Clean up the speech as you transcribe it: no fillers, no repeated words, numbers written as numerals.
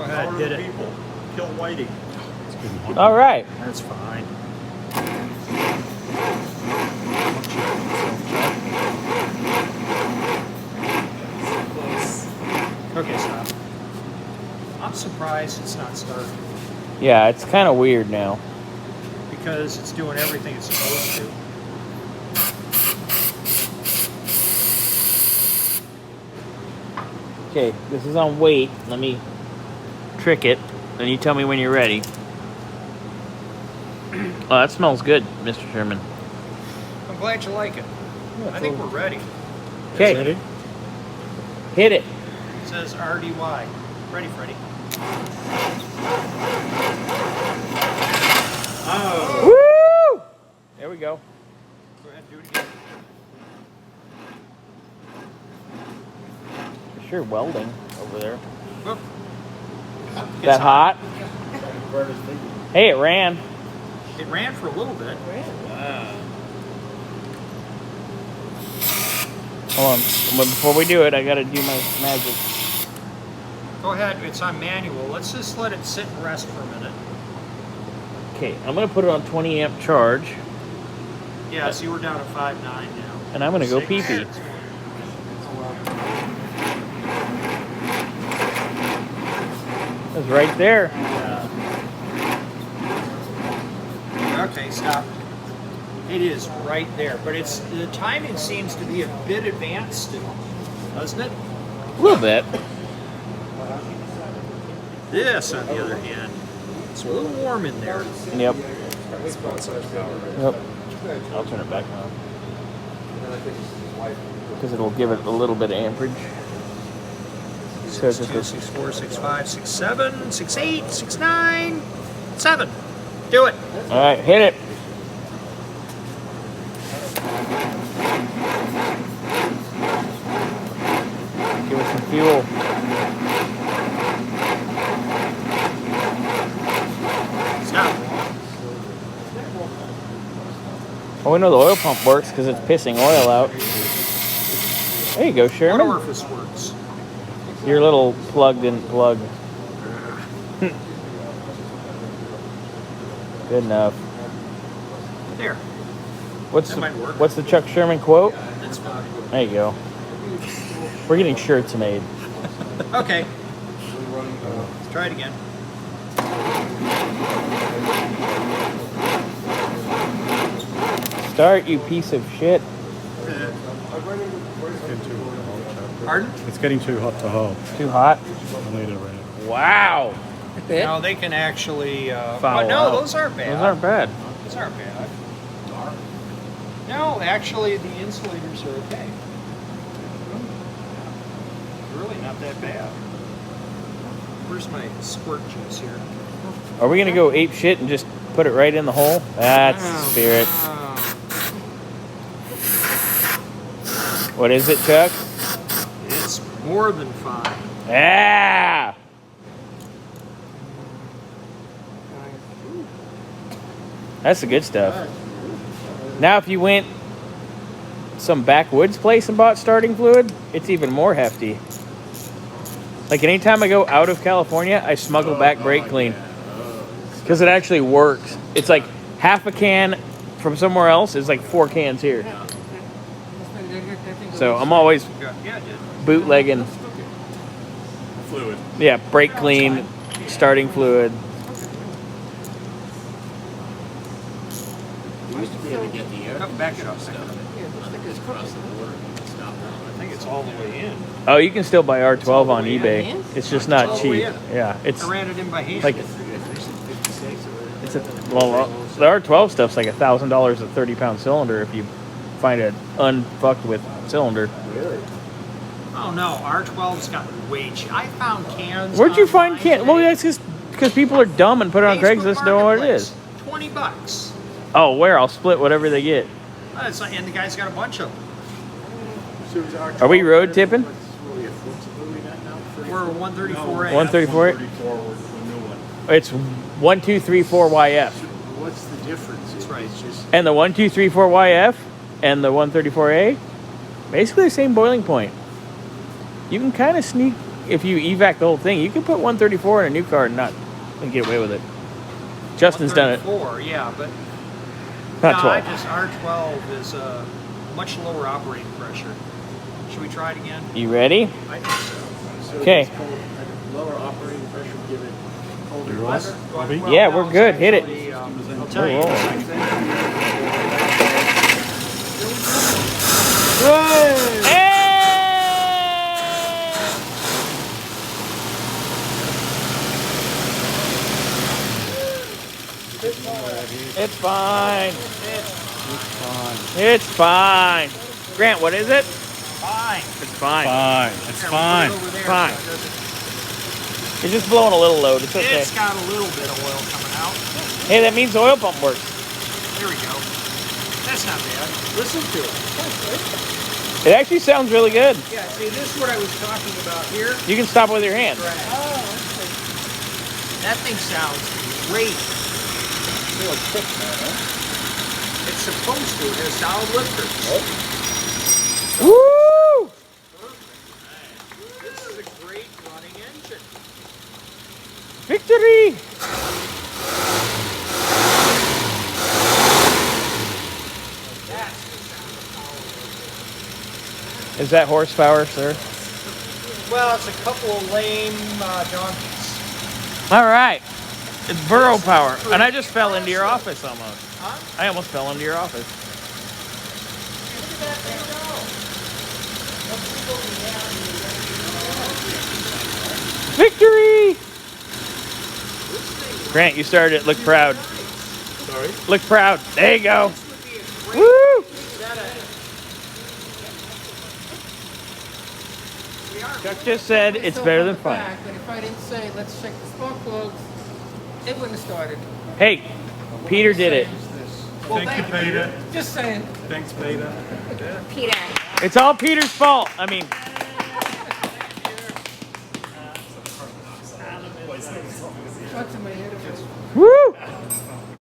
ahead, hit it. People. Kill Whitey. All right. That's fine. Okay, stop. I'm surprised it's not starting Yeah, it's kind of weird now. because it's doing everything it's supposed to. Okay, this is on wait. Let me trick it. Then you tell me when you're ready. Oh, that smells good, Mr. Sherman. I'm glad you like it. Yeah, I think we're ready. Okay. Ready? Hit it. It says RDY. Ready, Freddy. Oh. Woo! There we go. Go ahead, do it again. For sure welding over there. Whoop. That hot? Hey, it ran. It ran for a little bit. Wow. Hold on. But before we do it, I gotta do my magic. Go ahead, it's on manual. Let's just let it sit and rest for a minute. Okay, I'm gonna put it on 20 amp charge, Yeah, see, we're down to 5.9 now. and I'm gonna go 6. pee-pee. It's right there. Okay, stop. It is right there, but it's the timing seems to be a bit advanced still, doesn't it? A little bit. This, on the other hand, it's a little warm in there. Yep. Yep. I'll turn it back on. Because it'll give it a little bit of amperage. So it's 6, just 2, 6, 4, 6, 5, 6, 7, 6, 8, 6, 9, 7. Do it. Alright, hit it. Give it some fuel. Stop. Oh, we know the oil pump works because it's pissing oil out. There you go, What Sherman. orifice works? Your little plug-in plug. Good enough. There. What's That might work. what's the Chuck Sherman quote? That's fine. There you go. We're getting shirts made. Okay. Let's try it again. Start, you piece of shit. Pardon? It's getting too hot to hold. Too hot. I need it around. Wow. No, they can actually. Foul Oh, no, out. those aren't bad. Those aren't bad. Those aren't bad. No, actually, the insulators are okay. Really not that bad. Where's my squirt juice here? Are we gonna go ape shit and just put it right in the hole? That's the spirit. What is it, Chuck? It's more than fine. Ah! That's the good stuff. Now, if you went some backwoods place and bought starting fluid, it's even more hefty. Like anytime I go out of California, I smuggle back brake clean because it actually works. It's like half a can from somewhere else is like 4 cans here. So I'm always Yeah, it did. bootlegging. Fluid. Yeah, brake clean, starting fluid. We used to be able to get the air Back it up. stuff. Stickers across the border and stuff. I think it's all the way in. Oh, you can still buy R12 on eBay. It's just not It's all the way cheap. in. Yeah, it's I ran it in by hand. like it's a, well, the R12 stuff's like $1,000 a 30-pound cylinder if you find an unfucked with cylinder. Oh no, R12's got way cheap. I found cans. Where'd you find online can? Well, today. that's just because people are dumb and put it on Facebook Craigslist. Know what it is. Marketplace, $20. Oh, where? I'll split whatever they get. It's not, and the guy's got a bunch of them. Are we road tipping? We're 134A. 134. 34 was the new one. It's 1234YF, What's the difference? That's right. It's just and the 1234YF and the 134A, basically the same boiling point. You can kind of sneak if you evac the whole thing, you can put 134 in a new car and get away with it. Justin's done it. 134, yeah, but Not no, 12. R12 is much lower operating pressure. Should we try it again? You ready? I think so. So Okay. it's cold, lower operating pressure, give it colder You're weather. right. Yeah, we're good. Hit it. Actually, I'll tell you. We're the rolling. same thing. Hey! It's fine. It's fine. Grant, what is it? Fine. It's fine. Fine. It's Here, fine. we'll put it over there Fine. so it doesn't- It's just blowing a little load. It's okay. It's got a little bit of oil coming out. Hey, that means the oil pump works. There we go. That's not bad. Listen to it. It actually sounds really good. Yeah, see, this is what I was talking about here. You can stop with your hand. That thing sounds great. It's supposed to. It has solid lifters. Woo! This is a great running engine. Victory! That's the sound of power. Is that horsepower, sir? Well, it's a couple of lame donkeys. All right. It's burrow power. And I just fell into your office almost. Huh? I almost fell into your office. Look at that thing go. Let's see what we have. Victory! This thing Grant, you started it. Look proud. Sorry. Look proud. There you go. would be a great Woo! setup. We are Chuck just said it's better than fun. But if I didn't say, let's check the spark plugs, it wouldn't have started. Hey, Peter did it. Well, Thank you, Peter. Just saying. Thanks, Peter. Peter. It's all Peter's fault. I mean, Trucks in my head. woo!